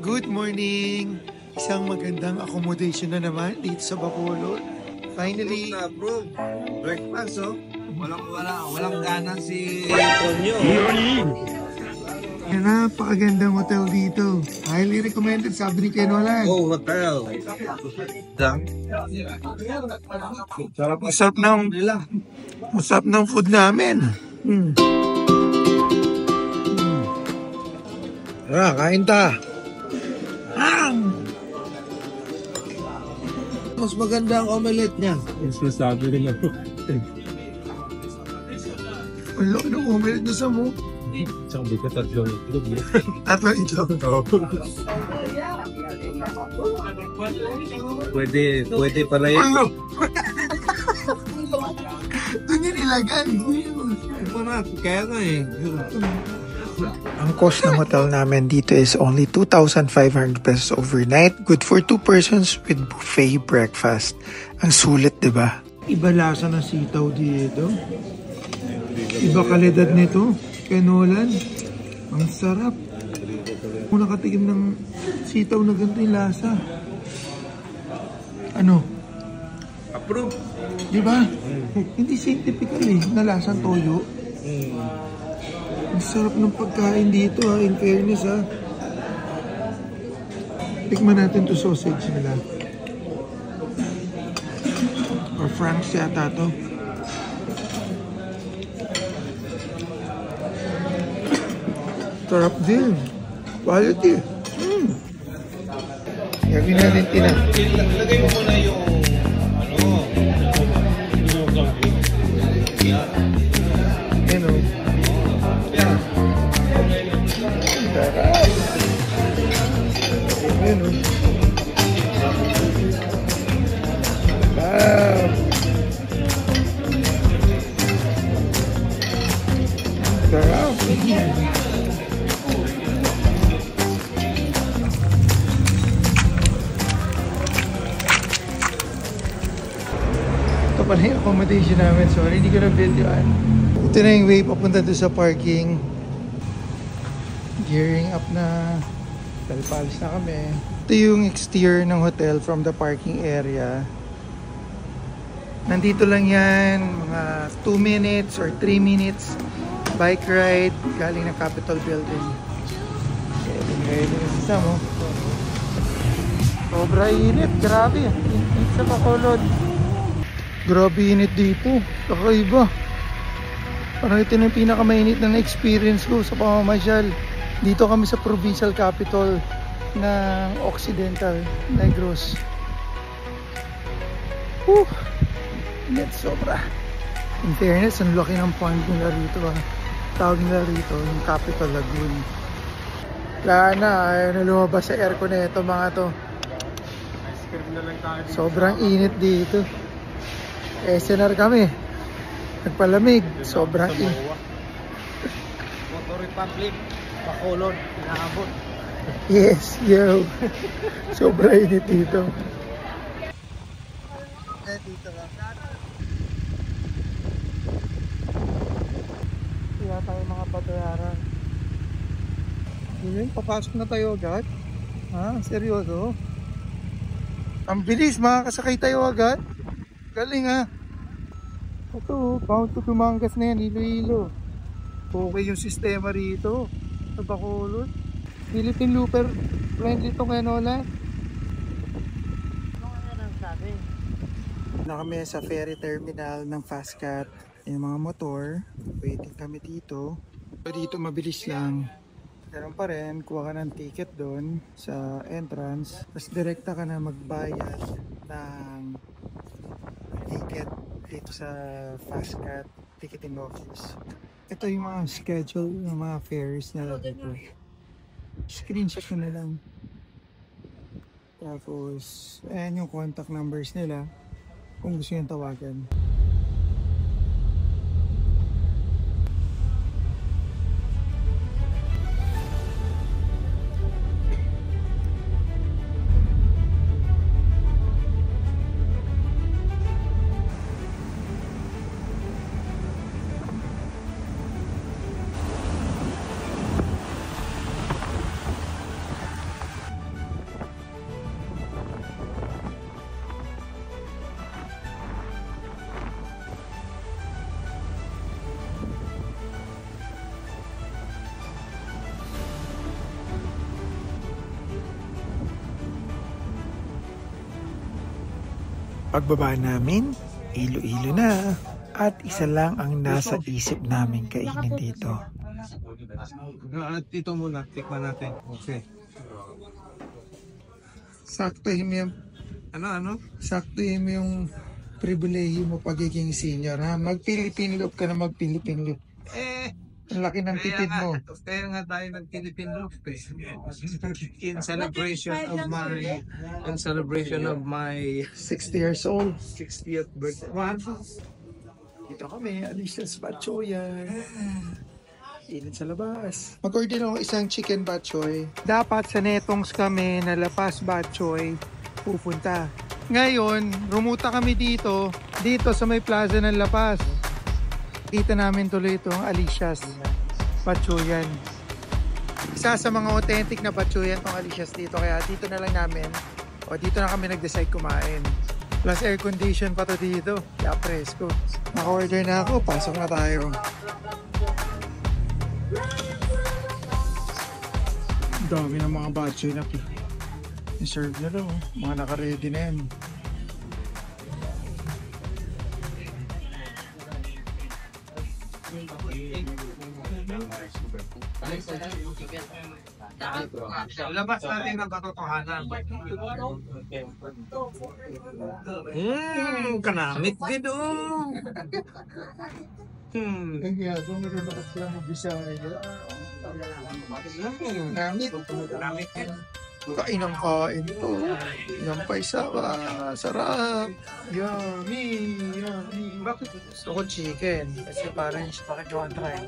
Good morning! Isang magandang accommodation na naman dito sa Bacolod. Finally, bro. Breakfast, oh. Walang gana si Tonyo. napakagandang hotel dito. Highly recommended, sabi ni Kenolan. Oh, hotel. Masarap ng food namin. Tara, kain ta. Mas maganda ang omelette niya. Mas masabi rin ako. Ang laki ng omelette na sa mo. Tsaka di ka tatlong itlog. Tatlong itlog. Pwede pala yun. Ano? Doon yun ilagay. Kaya nga eh. Ang cost ng hotel namin dito is only 2,500 pesos overnight. Good for 2 persons with buffet breakfast. Ang sulit, di ba? Iba lasa ng sitaw dito. Iba kalidad nito. Kenolan. Ang sarap. Kung nakatikim ng sitaw na ganito yung lasa. Ano? Approve. Di ba? Hindi typical eh. Na lasang toyo. Ang sarap ng pagkain dito ha, in fairness ha. Tikman natin to sausage nila. Or franks yata to. Sarap din. Quality. Gagawin natin tinang. Lagay mo muna yung Yan o. Sarap. Yan o. Wow. Sarap. Ito pa na yung accommodation namin. Sorry, hindi ko na videoan. Ito na yung way papunta doon sa parking. Gearing up na. Talpalis na kami. Ito yung exterior ng hotel from the parking area. Nandito lang yan. Mga 2 minutes or 3 minutes. Bike ride. Galing ng Capitol Building. Ready na sa mo. Sobra init. Grabe. Init sa Bacolod. Grabe init dito. Kakaiba. Parang ito na yung pinakamainit na na-experience ko sa pamamasyal. Dito kami sa provincial capital ng Occidental Negros. Init sobra. In fairness, ang laki ng pond nila rito. Tawag nila rito, yung Capital Lagoon. Wala na, ayaw na lumabas sa aircon na ito mga to. Sobrang init dito. SNR kami. Nagpalamig. Sobrang init. Motor Republic, Bacolod, inaabot. Yes, yo. Sobrang init dito. Dito lang. Wala tayo mga babayaran. Yun, papasok na tayo agad. Ha? Seryoso? Ang bilis, makakasakay tayo agad. Galing ha. Ito, bound to Tumangas na yan, Iloilo. Okay yung sistema rito sa Bacolod. Philippine Looper friendly to Kenolan. Na kami sa ferry terminal ng Fastcat. Yung mga motor, waiting kami dito. Dito mabilis lang. Ganun pa rin, kuha ka ng ticket doon sa entrance. Tapos direkta ka na magbayad ng ticket dito sa Fastcat ticketing office. Ito yung mga schedule ng mga fares nila dito. Screenshot ko na lang. Tapos, ayan yung contact numbers nila kung gusto nyo tawagan. Pagbaba namin, Iloilo na. At isa lang ang nasa isip namin kainin dito. At ito muna, tikman natin. Okay. Saktuhin mo yung, Ano? saktuhin mo yung pribilehiyo mo pagiging senior, ha? Mag-Philippine loop ka na mag-Philippine loop. Ang laki ng tipid mo. Kaya nga tayo nag-Philippine Loop eh. In celebration of my 60 years old. 60th birthday. Dito kami, Alicia's Batchoyan. Init sa labas. Mag-order ako isang chicken batchoy. Dapat sa Netong's kami na La Paz Batchoy pupunta. Ngayon, rumuta kami dito sa may plaza ng La Paz. Kita namin tuloy itong Alicia's Batchoyan. Isa sa mga authentic na batchoyan itong Alicia's dito. Kaya dito na lang namin, dito na kami nag-decide kumain. Plus air condition pa to dito. Kaya presko. Naka-order na ako. Pasok na tayo. Dami ng mga batchoy na i-serve na daw. Mga naka-ready na yan. Labas natin ang katotohanan. Kanamit din oh. Kaya kung meron ako sila mag-bisaya. Namit. Kanamit din. Kain ang kain to. Yampay sarap. Yummy. Bakit gusto ko chicken? Kasi parang siya pakagawa try.